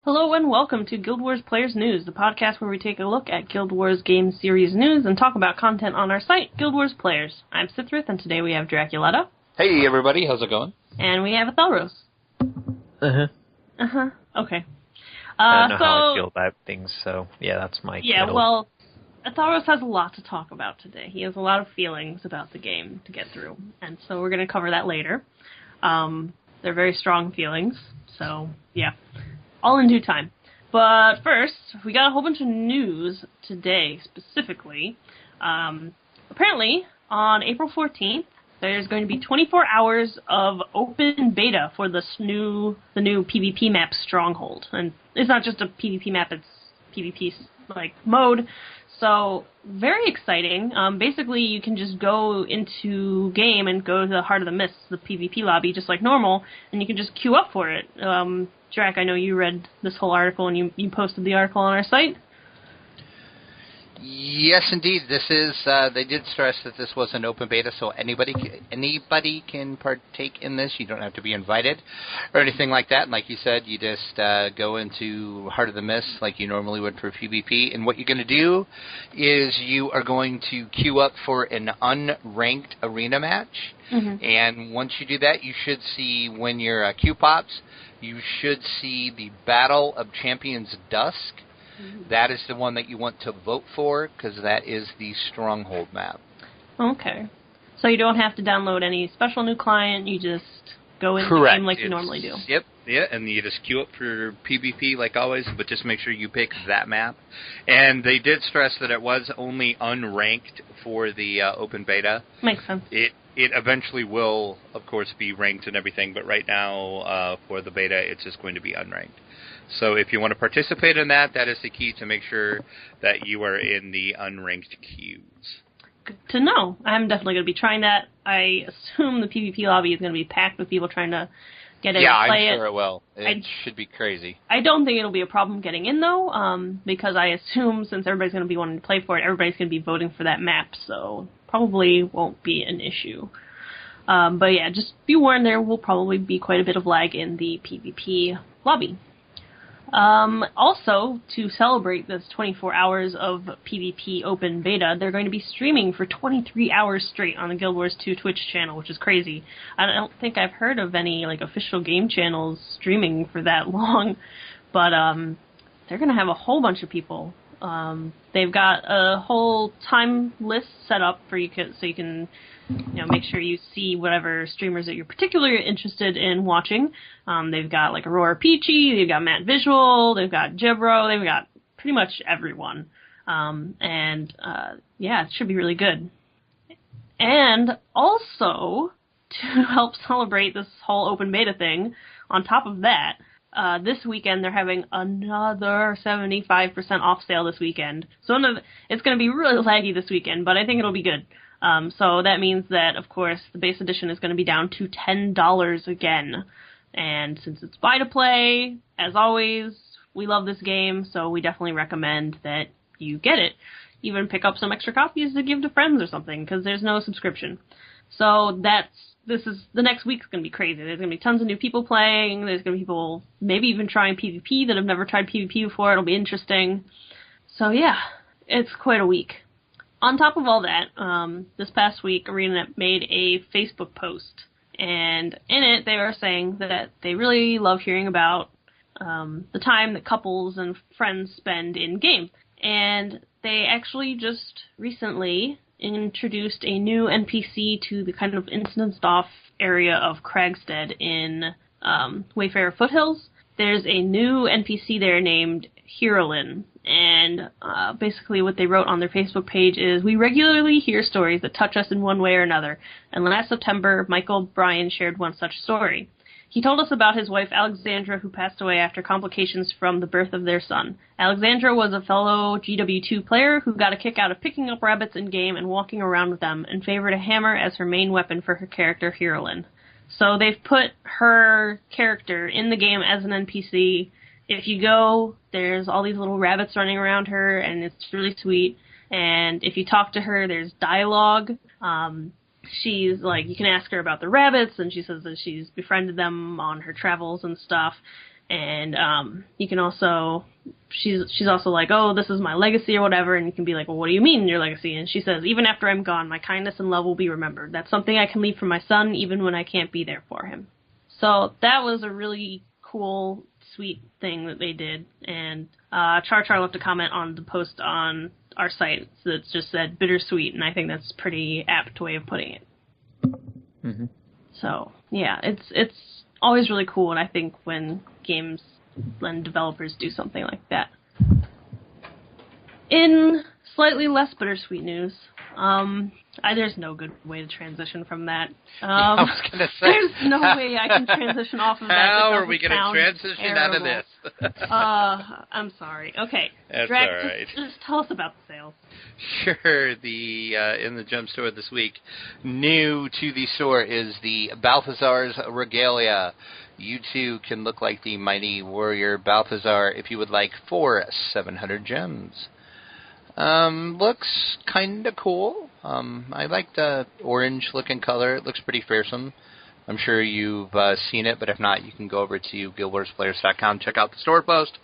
Hello and welcome to Guild Wars Players News, the podcast where we take a look at Guild Wars game series news and talk about content on our site, Guild Wars Players. I'm Sithrith, and today we have Draculetta. Hey everybody, how's it going? And we have Athelros. Okay. I don't know how I feel about things, so yeah, that's my well, Athelros has a lot to talk about today. He has a lot of feelings about the game to get through, and so we're going to cover that later. They're very strong feelings, so yeah. All in due time. But first, we got a whole bunch of news today, specifically. Apparently, on April 14th, there's going to be 24 hours of open beta for the new PvP map Stronghold. And it's not just a PvP map, it's PvP mode. So, very exciting. Basically, you can just go into game and go to the Heart of the Mists, the PvP lobby, just like normal, and you can just queue up for it. Drac, I know you read this whole article and you posted the article on our site. Yes, indeed. This is. They did stress that this was an open beta, so anybody can partake in this. You don't have to be invited or anything like that. And like you said, you just go into Heart of the Mist like you normally would for PvP. And what you're going to do is you are going to queue up for an unranked arena match. Mm-hmm. And once you do that, you should see when your queue pops, you should see the Battle of Champions Dusk. That is the one that you want to vote for, because that is the Stronghold map. Okay. So you don't have to download any special new client, you just go in the game like you normally do. Yep, yeah, and you just queue up for PvP like always, but just make sure you pick that map. And they did stress that it was only unranked for the open beta. Makes sense. It eventually will, of course, be ranked and everything, but right now, for the beta, it's just going to be unranked. So if you want to participate in that, that is the key to make sure that you are in the unranked queues. Good to know. I'm definitely going to be trying that. I assume the PvP lobby is going to be packed with people trying to get in and play it. Yeah, I'm sure it will. It should be crazy. I don't think it'll be a problem getting in, though, because I assume since everybody's going to be wanting to play for it, everybody's going to be voting for that map, so probably won't be an issue. But yeah, just be warned, there will probably be quite a bit of lag in the PvP lobby. Also, to celebrate this 24 hours of PvP open beta, they're going to be streaming for 23 hours straight on the Guild Wars 2 Twitch channel, which is crazy. I don't think I've heard of any official game channels streaming for that long, but they're going to have a whole bunch of people. They've got a whole time list set up so you can make sure you see whatever streamers that you're particularly interested in watching. They've got Aurora Peachy, they've got Matt Visual, they've got Jebro, they've got pretty much everyone. It should be really good. And also, to help celebrate this whole open beta thing, on top of that, this weekend they're having another 75% off sale this weekend. So it's going to be really laggy this weekend, but I think it'll be good. So that means that, of course, the base edition is going to be down to $10 again. And since it's buy-to-play, as always, we love this game, so we definitely recommend that you get it. Even pick up some extra copies to give to friends or something, because there's no subscription. So the next week's going to be crazy. There's going to be tons of new people playing. There's going to be people maybe even trying PvP that have never tried PvP before. It'll be interesting. So yeah, it's quite a week. On top of all that, this past week, ArenaNet made a Facebook post, and in it they were saying that they really love hearing about the time that couples and friends spend in-game. And they actually just recently introduced a new NPC to the kind of instanced off area of Kragstead in Wayfarer Foothills. There's a new NPC there named Heroline, and basically what they wrote on their Facebook page is, "We regularly hear stories that touch us in one way or another, and last September, Michael Bryan shared one such story. He told us about his wife Alexandra, who passed away after complications from the birth of their son. Alexandra was a fellow GW2 player who got a kick out of picking up rabbits in-game and walking around with them, and favored a hammer as her main weapon for her character, Heroline." So they've put her character in the game as an NPC. If you go, there's all these little rabbits running around her, and it's really sweet. And if you talk to her, there's dialogue. She's you can ask her about the rabbits, and she says that she's befriended them on her travels and stuff. And you can also, she's also like, oh, this is my legacy or whatever, and you can be like, well, what do you mean your legacy? And she says, even after I'm gone, my kindness and love will be remembered. That's something I can leave for my son, even when I can't be there for him. So that was a really cool, sweet thing that they did. And Char left a comment on the post on our site that just said bittersweet, and I think that's a pretty apt way of putting it. Mm-hmm. So, yeah, it's always really cool, and I think when games and developers do something like that. In slightly less bittersweet news, there's no good way to transition from that. I was going to say. There's no way I can transition off of that. How are we going to transition out of this? I'm sorry. Okay. That's Drag, all right. Just tell us about the sales. Sure. In the Jump Store this week, new to the store is the Balthazar's Regalia. You too can look like the mighty warrior Balthazar if you would like for 700 gems. Looks kind of cool. I like the orange-looking color. It looks pretty fearsome. I'm sure you've seen it, but if not, you can go over to GuildWarsPlayers.com, check out the store post,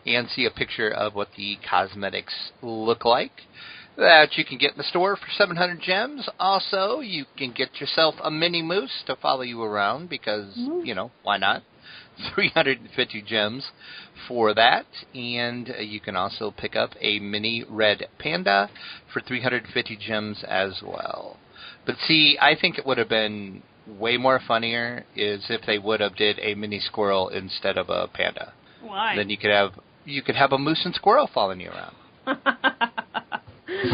and see a picture of what the cosmetics look like that you can get in the store for 700 gems. Also, you can get yourself a mini moose to follow you around because, why not? 350 gems for that, and you can also pick up a mini red panda for 350 gems as well. But see, I think it would have been way more funnier is if they would have did a mini squirrel instead of a panda. Why? Then you could have a moose and squirrel following you around.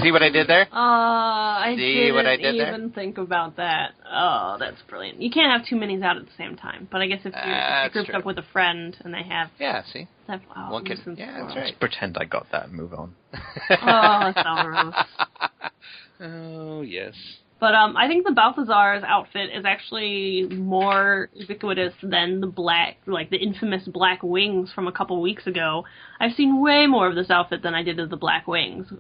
See what I did there? I didn't even think about that. Oh, that's brilliant. You can't have two minis out at the same time, but I guess if you're grouped up with a friend and they have... Yeah, see? That's that's right. Just pretend I got that and move on. Oh, that's so gross. Oh, yes. But I think the Balthazar's outfit is actually more ubiquitous than the infamous black wings from a couple weeks ago. I've seen way more of this outfit than I did of the black wings.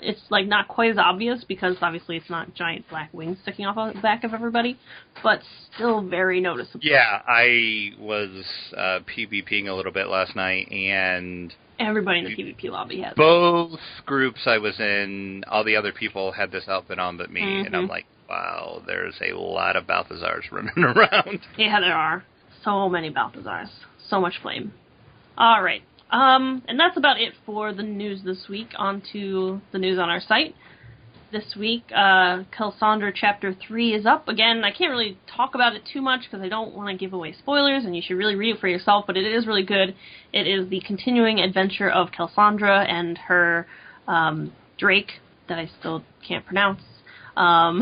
It's not quite as obvious because obviously it's not giant black wings sticking off the back of everybody, but still very noticeable. Yeah, I was PvPing a little bit last night, and everybody in the PvP lobby has both groups I was in, all the other people had this outfit on but me, and I'm like, wow, there's a lot of Balthazars running around. Yeah, there are. So many Balthazars. So much flame. All right. And that's about it for the news this week. On to the news on our site. This week, Cassandra Chapter 3 is up. Again, I can't really talk about it too much because I don't want to give away spoilers, and you should really read it for yourself, but it is really good. It is the continuing adventure of Cassandra and her Drake, that I still can't pronounce. But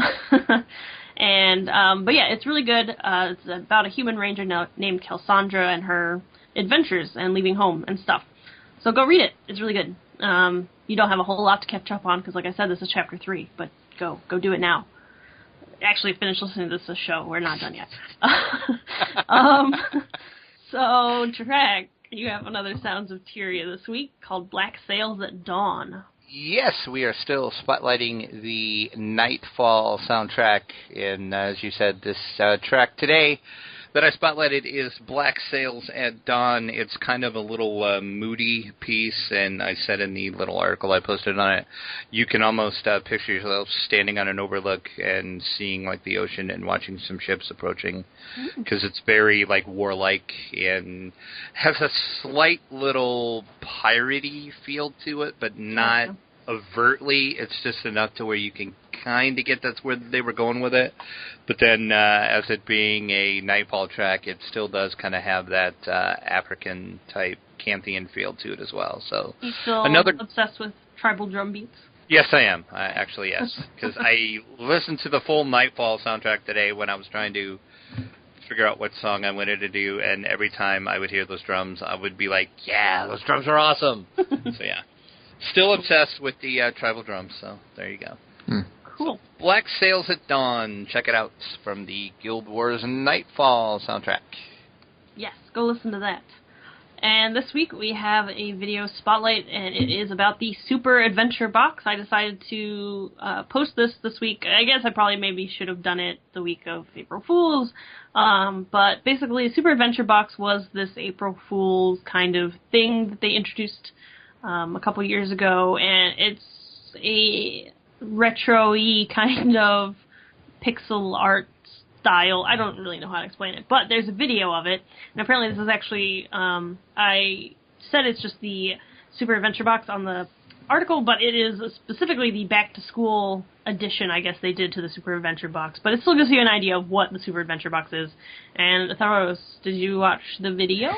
yeah, it's really good. It's about a human ranger named Cassandra and her adventures and leaving home and stuff. So go read it. It's really good. You don't have a whole lot to catch up on because, like I said, this is Chapter 3, but go do it now. Actually, finish listening to this show. We're not done yet. So, Drag, you have another Sounds of Tyria this week called Black Sails at Dawn. Yes, we are still spotlighting the Nightfall soundtrack, and as you said, this track today that I spotlighted is Black Sails at Dawn. It's kind of a little moody piece, and I said in the little article I posted on it, you can almost picture yourself standing on an overlook and seeing like the ocean and watching some ships approaching, because it's very like warlike and has a slight little piratey feel to it, but not overtly. It's just enough to where you can kind of get that's where they were going with it. But then as it being a Nightfall track, it still does kind of have that African-type Canthian feel to it as well. So you still obsessed with tribal drum beats? Yes, I am. Actually, yes. Because I listened to the full Nightfall soundtrack today when I was trying to figure out what song I wanted to do, and every time I would hear those drums, I would be like, yeah, those drums are awesome. So, yeah. Still obsessed with the tribal drums, so there you go. Cool. So, Black Sails at Dawn. Check it out from the Guild Wars Nightfall soundtrack. Yes, go listen to that. And this week we have a video spotlight, and it is about the Super Adventure Box. I decided to post this week. I guess I probably maybe should have done it the week of April Fool's. But basically, Super Adventure Box was this April Fool's kind of thing that they introduced a couple years ago, and it's a retro-y kind of pixel art style. I don't really know how to explain it, but there's a video of it, and apparently this is actually, I said it's just the Super Adventure Box on the article, but it is specifically the back-to-school addition, I guess, they did to the Super Adventure Box, but it still gives you an idea of what the Super Adventure Box is. And Tharos, did you watch the video?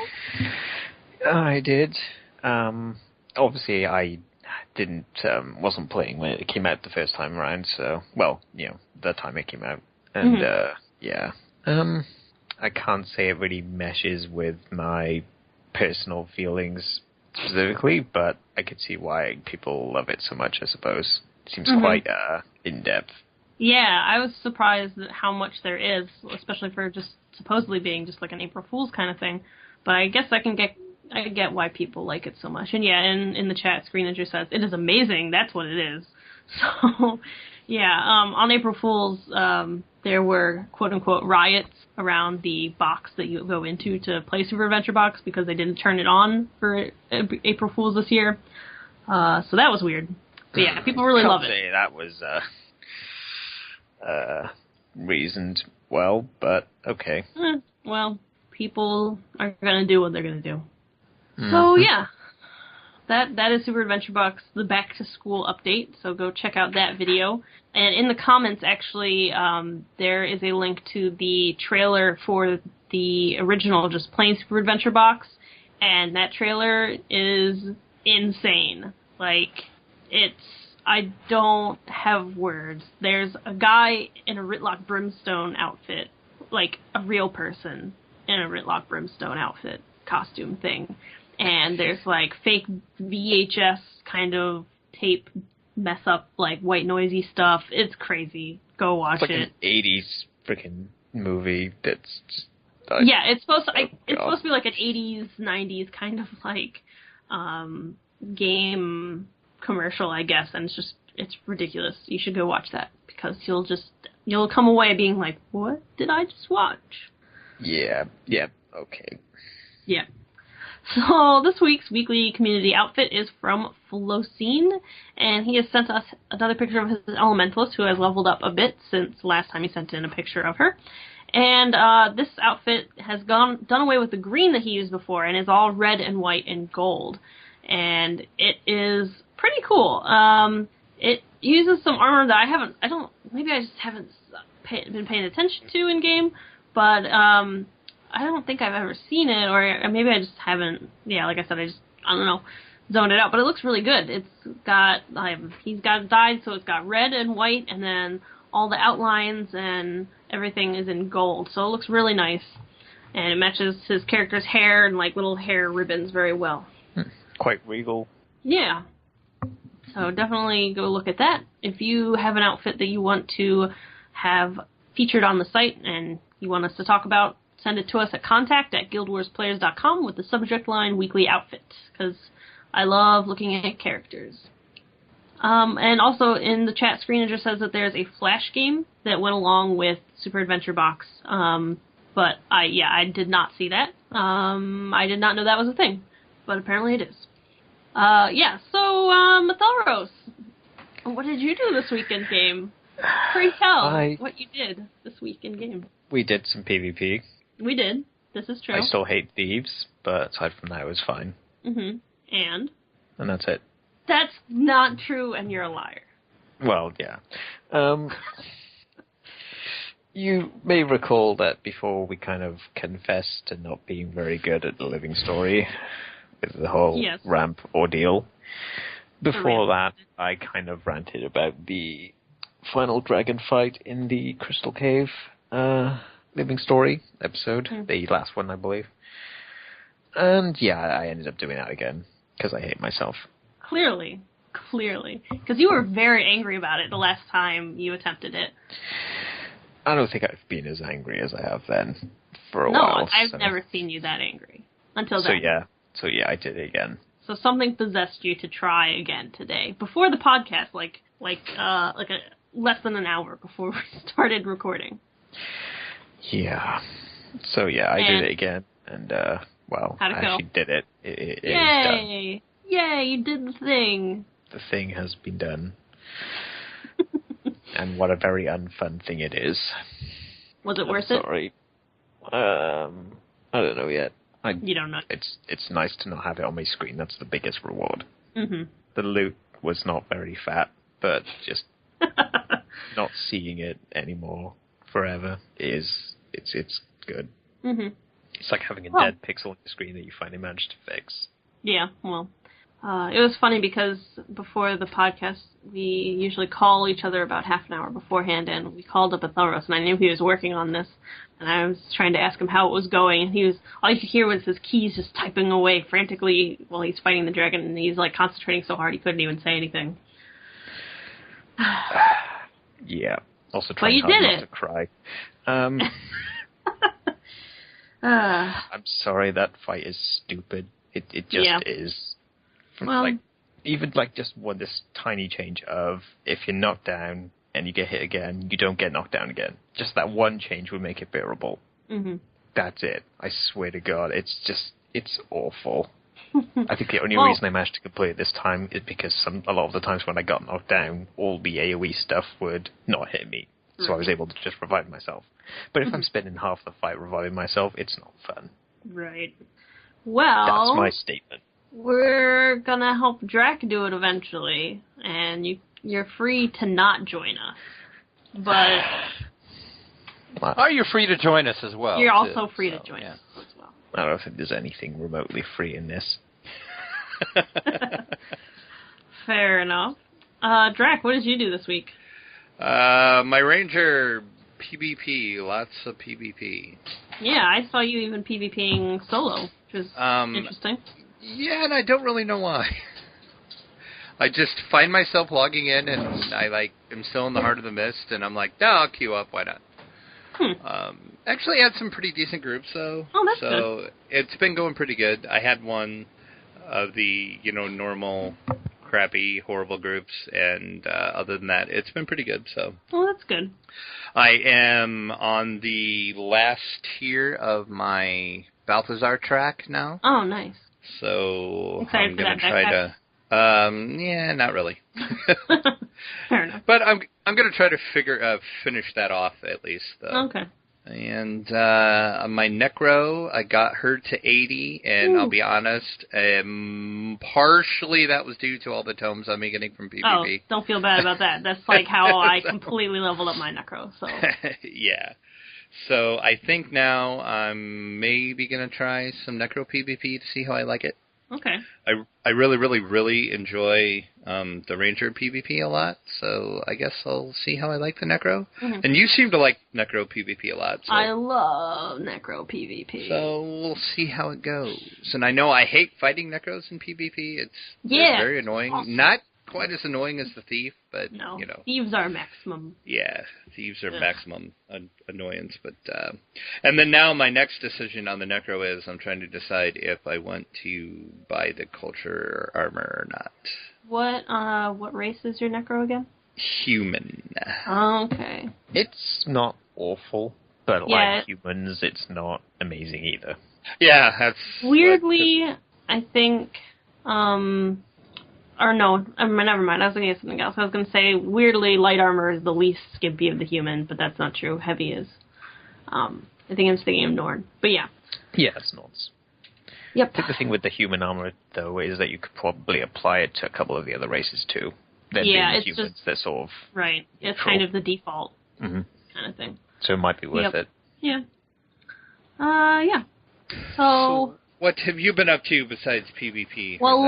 I did. Obviously, I wasn't playing when it came out the first time around, so, well, the time it came out. And, yeah. I can't say it really meshes with my personal feelings specifically, but I could see why people love it so much, I suppose. It seems quite in-depth. Yeah, I was surprised at how much there is, especially for just supposedly being just like an April Fool's kind of thing. But I guess I get why people like it so much. And yeah, in the chat, Screenager says, it is amazing, that's what it is. So, yeah, on April Fool's, there were quote-unquote riots around the box that you go into to play Super Adventure Box because they didn't turn it on for April Fool's this year. So that was weird. But yeah, people really love it. Say that was reasoned well, but okay. Well, people are going to do what they're going to do. So yeah, that is Super Adventure Box, the back to school update. So go check out that video. And in the comments, actually, there is a link to the trailer for the original, just plain Super Adventure Box, and that trailer is insane. Like, I don't have words. There's a guy in a Ritlock Brimstone outfit, like a real person in a Ritlock Brimstone outfit costume thing. And there's like fake VHS kind of tape mess up, like white noisy stuff. It's crazy. Go watch it. It's like an 80s freaking movie that's just... yeah, it's supposed to be like an 80s, 90s kind of like game commercial, I guess, and it's ridiculous. You should go watch that because you'll come away being like, what did I just watch? Yeah, okay. Yeah. So this week's weekly community outfit is from Flocine, and he has sent us another picture of his Elementalist, who has leveled up a bit since last time he sent in a picture of her. And this outfit has done away with the green that he used before, and is all red and white and gold. And it is pretty cool. It uses some armor that maybe I just haven't been paying attention to in game, but I don't think I've ever seen it, or maybe I just haven't, like I said, I don't know, zoned it out, but it looks really good. He's got it dyed, so it's got red and white, and then all the outlines and everything is in gold, so it looks really nice, and it matches his character's hair and like little hair ribbons very well. Quite regal. Yeah. So definitely go look at that. If you have an outfit that you want to have featured on the site and you want us to talk about, send it to us at contact@guildwarsplayers.com with the subject line Weekly Outfit, because I love looking at characters. And also in the chat screen, it just says that there's a Flash game that went along with Super Adventure Box. But I did not see that. I did not know that was a thing, but apparently it is. So Matharos, what did you do this week in game? Pray tell what you did this week in game. We did some PvP. We did. This is true. I still hate thieves, but aside from that, it was fine. Mm-hmm. And that's it. That's not true, and you're a liar. Well, yeah. You may recall that before we kind of confessed to not being very good at the living story with the whole ramp ordeal. Before that, I kind of ranted about the final dragon fight in the Crystal Cave living story episode, the last one, I believe. And I ended up doing that again because I hate myself. Clearly. Because you were very angry about it the last time you attempted it. I don't think I've been as angry as I have then for a while. No, I've never seen you that angry until then. So yeah, I did it again. So something possessed you to try again today before the podcast, like less than an hour before we started recording. Yeah. So yeah, I did it again, and well, how'd it I go? actually did it. It is done. Yay! Yay! You did the thing. The thing has been done. And what a very unfun thing it is. Was it worth it? Sorry. I don't know yet. You don't know. It's nice to not have it on my screen. That's the biggest reward. Mm-hmm. The loot was not very fat, but just not seeing it anymore forever it's good. Mm-hmm. It's like having a dead pixel on the screen that you finally managed to fix. Yeah, well, it was funny because before the podcast, we usually call each other about half an hour beforehand, and we called up Athelros, and I knew he was working on this, and I was trying to ask him how it was going, and all you could hear was his keys just typing away frantically while he's fighting the dragon, and he's like concentrating so hard he couldn't even say anything. Yeah. Also trying hard not to cry. I'm sorry, that fight is stupid. It just is. Well, even just this tiny change of if you're knocked down and you get hit again, you don't get knocked down again. Just that one change would make it bearable. Mm-hmm. That's it. I swear to God, it's awful. I think the only reason I managed to complete it this time is because a lot of the times when I got knocked down, all the AoE stuff would not hit me. So I was able to just revive myself. But if I'm spending half the fight reviving myself, it's not fun. Right. Well, that's my statement. We're gonna help Drac do it eventually, and you're free to not join us. But are you free to join us as well? You're also free to join us as well. I don't think there's anything remotely free in this. Fair enough. Drac, what did you do this week? My Ranger PvP, lots of PvP. Yeah, I saw you even PvPing solo, which is interesting. Yeah, and I don't really know why. I just find myself logging in, and I am still in the heart of the mist, and I'm like, no, I'll queue up, why not? Actually had some pretty decent groups, though. Oh, that's good. So it's been going pretty good. I had one of the, normal, crappy, horrible groups, and other than that, it's been pretty good. So. Oh, that's good. I am on the last tier of my Balthazar track now. Oh, nice. So excited I'm going to try to. Yeah, not really. Fair enough. But I'm going to try to finish that off at least, though. Okay. And my Necro, I got her to 80, and I'll be honest, partially that was due to all the tomes I'm getting from PvP. Oh, don't feel bad about that. That's like how I completely leveled up my Necro. So. Yeah. So I think now I'm maybe going to try some Necro PvP to see how I like it. Okay. I really, really, really enjoy the Ranger PvP a lot, so I guess I'll see how I like the Necro. Mm-hmm. And you seem to like Necro PvP a lot. So. I love Necro PvP. So we'll see how it goes. And I know I hate fighting Necros in PvP. They're very annoying. Awesome. Not quite as annoying as the Thief, but, no, Thieves are maximum. Yeah, Thieves are maximum annoyance. But and then now my next decision on the Necro is I'm trying to decide if I want to buy the Culture armor or not. What race is your Necro again? Human. Okay. It's not awful, but like humans, it's not amazing either. Yeah, that's... Weirdly, I think... Or no, never mind. I was going to say something else. I was going to say, weirdly, light armor is the least skimpy of the human, but that's not true. Heavy is. I think I'm thinking of Norn. But yeah. Yeah, it's Norns. Yep. I think the thing with the human armor, though, is that you could probably apply it to a couple of the other races, too. It's humans, just... They're sort of... Right. It's kind of the default kind of thing. So it might be worth it. Yeah. Yeah. So... What have you been up to besides PvP? Well,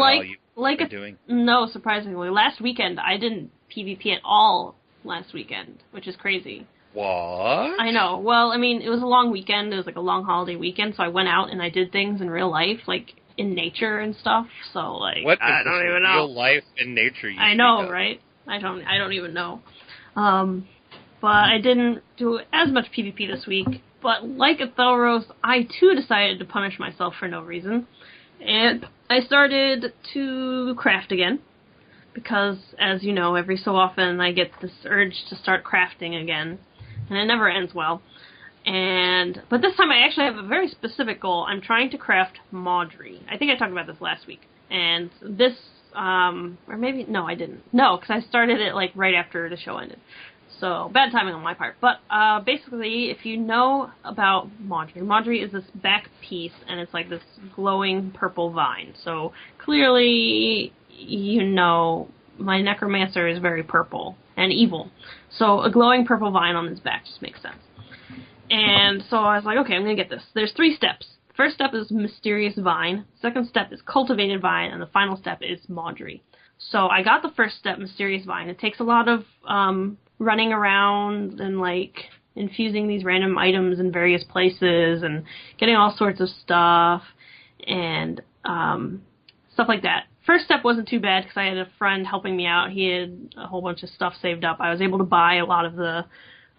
doing? No, surprisingly. Last weekend, I didn't PvP at all last weekend, which is crazy. What? I know. Well, I mean, it was a long weekend. It was like a long holiday weekend, so I went out and I did things in real life, like in nature and stuff. So, like, what I don't even know. Real life in nature. I know, right? I don't even know. But I didn't do as much PvP this week. But like Athelros, I too decided to punish myself for no reason. And I started to craft again, because, as you know, every so often I get this urge to start crafting again, and it never ends well. But this time I actually have a very specific goal. I'm trying to craft Maudry. I think I talked about this last week. And this, or maybe, no, I didn't. No, because I started it, like, right after the show ended. So, bad timing on my part. But, basically, if you know about Maudry, Maudry is this back piece, and it's like this glowing purple vine. So, clearly, you know, my necromancer is very purple and evil. So, a glowing purple vine on his back just makes sense. And so I was like, okay, I'm going to get this. There's 3 steps. First step is Mysterious Vine. Second step is Cultivated Vine. And the final step is Maudry. So I got the first step, Mysterious Vine. It takes a lot of running around and, like, infusing these random items in various places and getting all sorts of stuff and stuff like that. First step wasn't too bad because I had a friend helping me out. He had a whole bunch of stuff saved up. I was able to buy a lot of the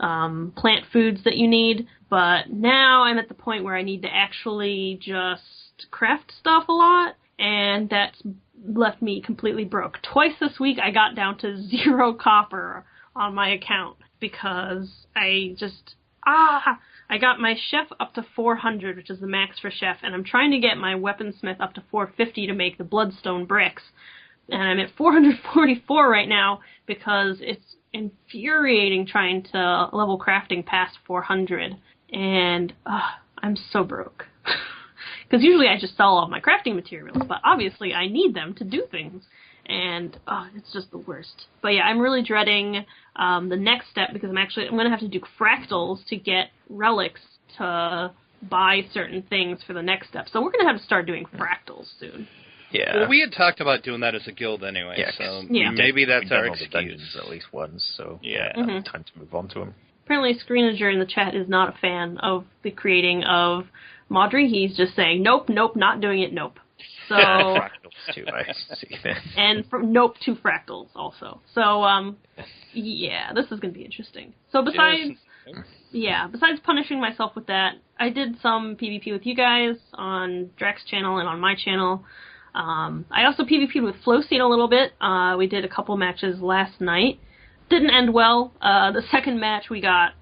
plant foods that you need, but now I'm at the point where I need to actually just craft stuff a lot, and that's left me completely broke. Twice this week I got down to 0 copper on my account because I got my chef up to 400, which is the max for chef, and I'm trying to get my weaponsmith up to 450 to make the bloodstone bricks, and I'm at 444 right now because it's infuriating trying to level crafting past 400, and I'm so broke. Because usually I just sell all my crafting materials, but obviously I need them to do things, and it's just the worst. But yeah, I'm really dreading the next step because I'm going to have to do fractals to get relics to buy certain things for the next step. So we're going to have to start doing fractals soon. Yeah. Well, we had talked about doing that as a guild anyway, Yeah, so yeah. maybe that's We've our done all the excuse. dungeons at least once, so Yeah. time to move on to them. Apparently Screenager in the chat is not a fan of the creating of Maudry. He's just saying, nope, not doing it, nope. So, Fractals too, I see. and from nope to fractals also. So, yeah, this is going to be interesting. So besides punishing myself with that, I did some PvP with you guys on Drax's channel and on my channel. I also PvP'd with Flowscene a little bit. We did a couple matches last night. Didn't end well. The second match we got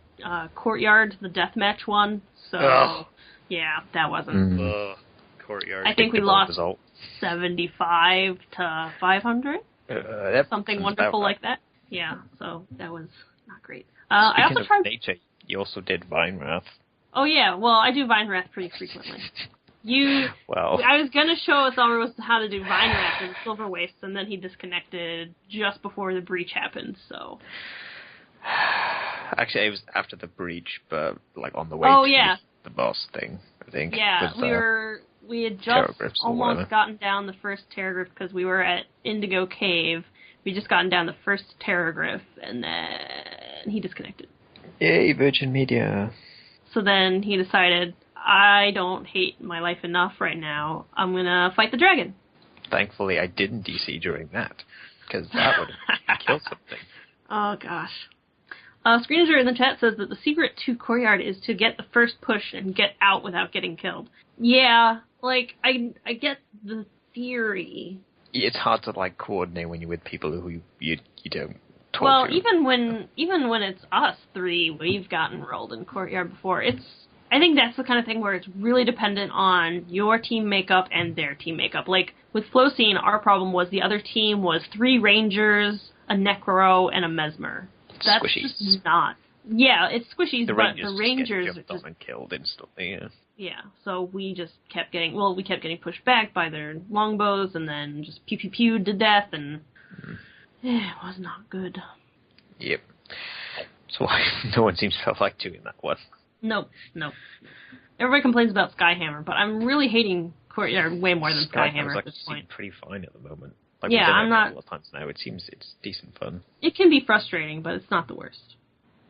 Courtyard, the deathmatch one. So, yeah, that wasn't... Courtyard. I think we lost 75 to 500. Something wonderful like that. Yeah, so that was not great. I also tried... nature, you also did Vine Wrath. Oh, yeah, well, I do Vine Wrath pretty frequently. Well, I was going to show us all how to do Vine Wrath in Silver Waste, and then he disconnected just before the breach happened, so... Actually, it was after the breach, but, like, on the way to the boss thing, I think. Yeah, we had just almost gotten down the first Terragriff because we were at Indigo Cave. We just gotten down the first Terragriff, and then he disconnected. Yay, Virgin Media. So then he decided, I don't hate my life enough right now. I'm going to fight the dragon. Thankfully, I didn't DC during that, because that would have killed something. Oh, gosh. Screenager in the chat says that the secret to Courtyard is to get the first push and get out without getting killed. Yeah, like, I get the theory. It's hard to, like, coordinate when you're with people who you don't talk to. Well, even when it's us 3, we've gotten rolled in Courtyard before. I think that's the kind of thing where it's really dependent on your team makeup and their team makeup. Like, with Flowscene, our problem was the other team was 3 Rangers, a Necro, and a Mesmer. That's squishies. Just not... Yeah, it's squishies, but the Rangers just get jumped on and killed instantly, yeah. Yeah, so we just kept getting pushed back by their longbows, and then just pew to death, and it was not good. Yep. So no one seems to like doing that one. Nope. Everybody complains about Skyhammer, but I'm really hating Courtyard way more than Skyhammer at this point. Pretty fine at the moment. Like, yeah, I'm not... A couple of times now, it seems it's decent fun. It can be frustrating, but it's not the worst.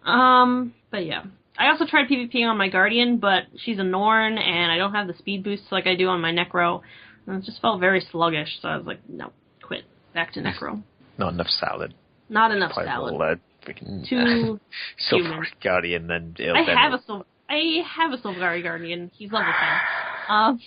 But yeah. I also tried PvPing on my Guardian, but she's a Norn, and I don't have the speed boosts like I do on my Necro. And it just felt very sluggish, so I was like, no, quit. Back to Necro. Not enough salad. Not enough salad. Too Silver Guardian, then... I have a Silver Guardian. He's level 10.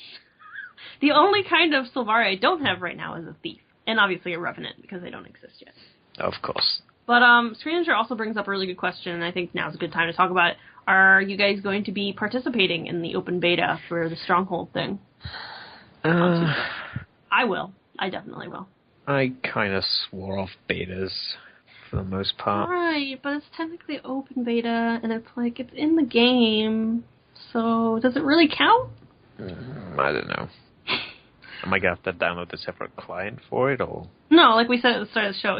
The only kind of Sylvari I don't have right now is a thief. And obviously a revenant, because they don't exist yet. Of course. But Screenager also brings up a really good question, and I think now's a good time to talk about it. Are you guys going to be participating in the open beta for the Stronghold thing? I will. I definitely will. I kind of swore off betas for the most part. Right, but it's technically open beta, and it's like, it's in the game, so does it really count? I don't know. Am I going to have to download a separate client for it, or...? No, like we said at the start of the show,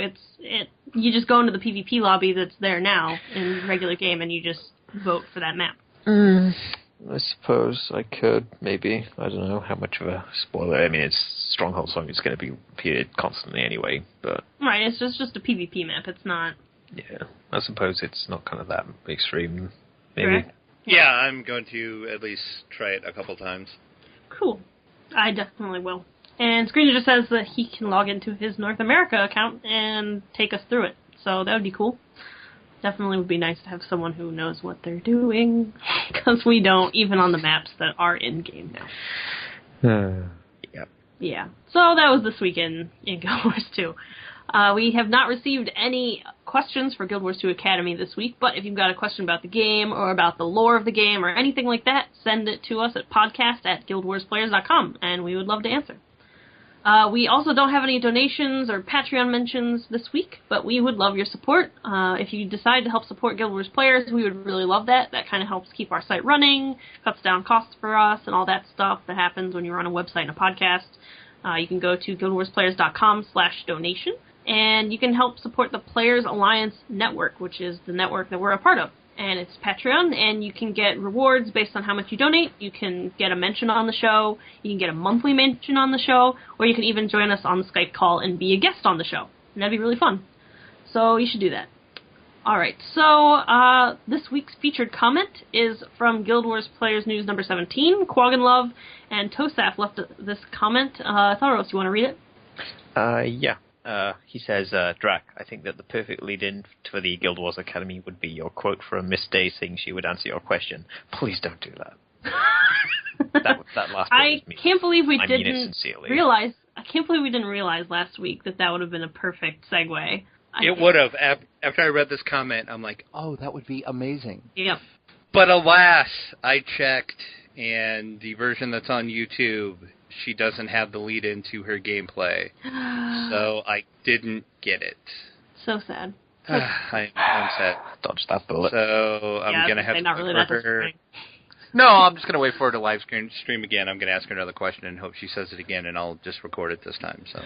you just go into the PvP lobby that's there now in regular game, and you just vote for that map. I suppose I could, maybe. I don't know how much of a spoiler. I mean, it's Stronghold, so it's going to be repeated constantly anyway, but... Right, it's just a PvP map, it's not... Yeah, I suppose it's not kind of that extreme, maybe. Correct? Yeah, I'm going to at least try it a couple times. Cool. I definitely will. And Screener just says that he can log into his North America account and take us through it. So that would be cool. Definitely would be nice to have someone who knows what they're doing. Because we don't, even on the maps that are in-game now. Yep. Yeah. So that was this week in Guild Wars 2. We have not received any questions for Guild Wars 2 Academy this week, but if you've got a question about the game or about the lore of the game or anything like that, send it to us at podcast@guildwarsplayers.com, and we would love to answer. We also don't have any donations or Patreon mentions this week, but we would love your support. If you decide to help support Guild Wars Players, we would really love that. That kind of helps keep our site running, cuts down costs for us, and all that stuff that happens when you run a website and a podcast. You can go to guildwarsplayers.com/donation. And you can help support the Players Alliance Network, which is the network that we're a part of. And it's Patreon, and you can get rewards based on how much you donate. You can get a mention on the show, you can get a monthly mention on the show, or you can even join us on the Skype call and be a guest on the show. And that'd be really fun. So you should do that. Alright, so this week's featured comment is from Guild Wars Players News number 17. Quaggenlove and Tosaf left this comment. Thoros, you want to read it? Yeah. He says, Drac, I think that the perfect lead-in for the Guild Wars Academy would be your quote from Miss Day saying she would answer your question. Please don't do that. that last bit I can't believe we didn't realize. I can't believe we didn't realize last week that would have been a perfect segue. It would have. After I read this comment, I'm like, oh, that would be amazing. Yep. But alas, I checked, and the version that's on YouTube, she doesn't have the lead into her gameplay. So I didn't get it. So sad. I'm sad. Dodge that bullet. So I'm going to have to not really wait for her. No, I'm just going to wait for her to live stream again. I'm going to ask her another question and hope she says it again, and I'll just record it this time. So,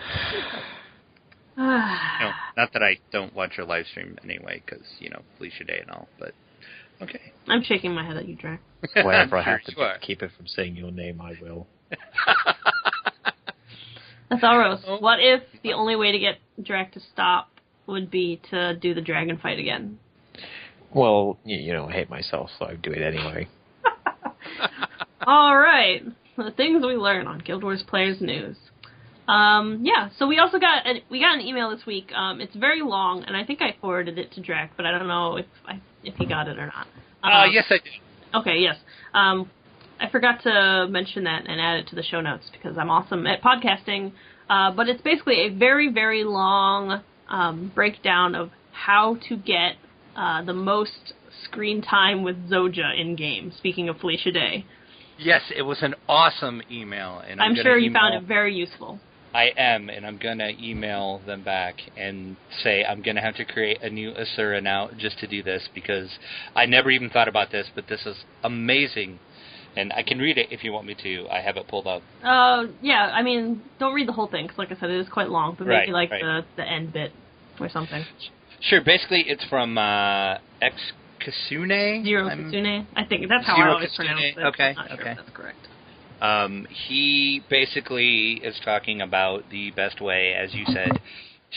not that I don't watch her live stream anyway, because, Felicia Day and all, but okay. I'm shaking my head at you, Drac. Wherever I have to keep it from saying your name, I will. Atharos, what if the only way to get Drac to stop would be to do the dragon fight again? Well, I hate myself, so I do it anyway. All right, the things we learn on Guild Wars Players News. So we also got an email this week. It's very long, and I think I forwarded it to Drac, but I don't know if he got it or not. Yes, I did. Okay, yes. I forgot to mention that and add it to the show notes because I'm awesome at podcasting. But it's basically a very, very long breakdown of how to get the most screen time with Zoja in-game, speaking of Felicia Day. Yes, it was an awesome email. And I'm sure you found it very useful. I am, and I'm going to email them back and say I'm going to have to create a new Asura now just to do this because I never even thought about this, but this is amazing. And I can read it if you want me to. I have it pulled up. Yeah, I mean, don't read the whole thing, because like I said, it is quite long, but maybe the end bit or something. Sure, basically it's from X Kasune? Zero Kasune? I think that's how I always pronounce it. Okay, I'm not sure if that's correct. He basically is talking about the best way, as you said,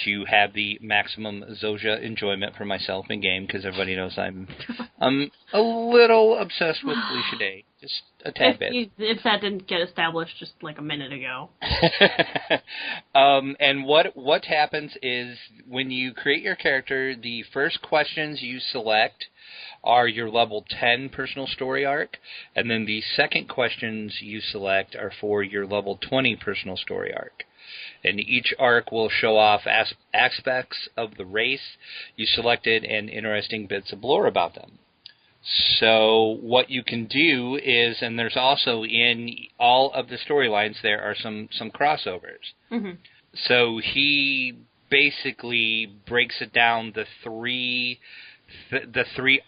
to have the maximum Zoja enjoyment for myself in game, because everybody knows I'm a little obsessed with Felicia Day. Just a tad bit. If that didn't get established just like a minute ago. And what happens is when you create your character, the first questions you select are your level 10 personal story arc, and then the second questions you select are for your level 20 personal story arc. And each arc will show off aspects of the race you selected and interesting bits of lore about them. So what you can do is, and there's also in all of the storylines, there are some crossovers. Mm-hmm. So he basically breaks it down the three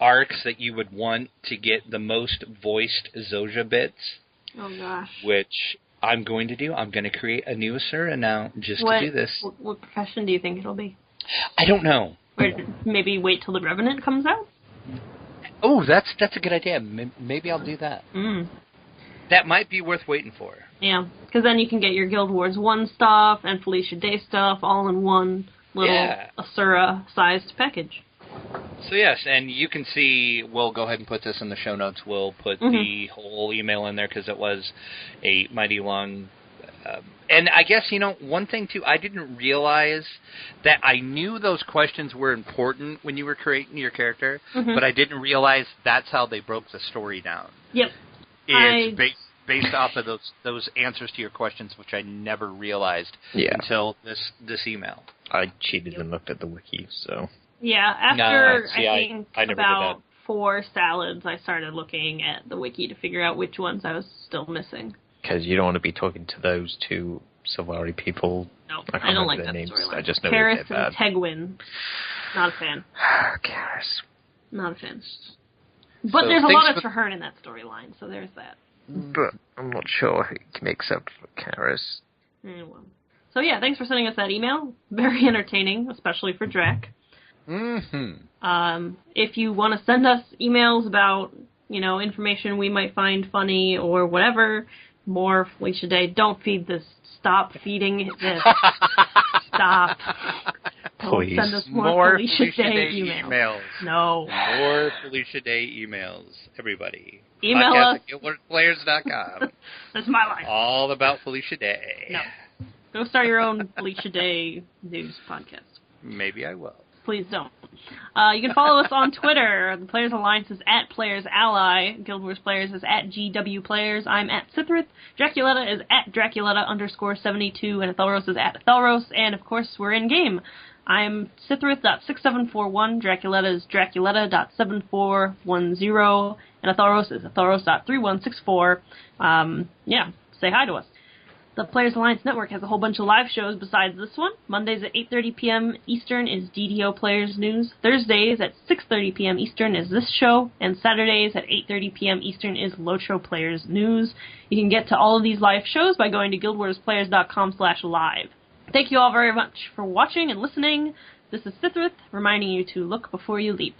arcs that you would want to get the most voiced Zoja bits. Oh gosh. Which I'm going to do. I'm going to create a new Asura now just to do this. What profession do you think it'll be? I don't know. Or maybe wait till the Revenant comes out? Oh, that's a good idea. Maybe I'll do that. Mm. That might be worth waiting for. Yeah, because then you can get your Guild Wars 1 stuff and Felicia Day stuff all in one little Asura-sized package. So yes, and you can see, we'll go ahead and put this in the show notes. We'll put the whole email in there because it was a mighty long... and I guess, one thing, too, I didn't realize that I knew those questions were important when you were creating your character, but I didn't realize that's how they broke the story down. Yep. It's based off of those answers to your questions, which I never realized until this email. I cheated and looked at the wiki, so... Yeah, after, I never about did that. 4 salads, I started looking at the wiki to figure out which ones I was still missing. Because you don't want to be talking to those two Sylvari people. No, I don't like their that names. storyline. I just know Karis they're and bad. Tegwin. Not a fan. Karis. Not a fan. But So there's a thanks lot of for- Traherne in that storyline, so there's that. But I'm not sure who can accept for Karis. Well. So yeah, thanks for sending us that email. Very entertaining, especially for Drac. If you want to send us emails about, information we might find funny or whatever, more Felicia Day, don't feed this. Stop feeding this. Stop. Please. Don't send us more Felicia Day emails. No. More Felicia Day emails, everybody. Email Podcast us. at GuildWarsPlayers.com. That's my life. All about Felicia Day. No. Go start your own Felicia Day news podcast. Maybe I will. Please don't. You can follow us on Twitter. The Players Alliance is at Players Ally. Guild Wars Players is at GW Players. I'm at Sithrith. Draculetta is at Draculetta_72. And Athelros is at Athelros. And, of course, we're in-game. I'm Sithrith.6741. Draculetta is Draculetta.7410. And Athelros is Athelros.3164. Say hi to us. The Players Alliance Network has a whole bunch of live shows besides this one. Mondays at 8:30 p.m. Eastern is DDO Players News. Thursdays at 6:30 p.m. Eastern is this show. And Saturdays at 8:30 p.m. Eastern is Locho Players News. You can get to all of these live shows by going to guildwarsplayers.com/live. Thank you all very much for watching and listening. This is Sithrith, reminding you to look before you leap.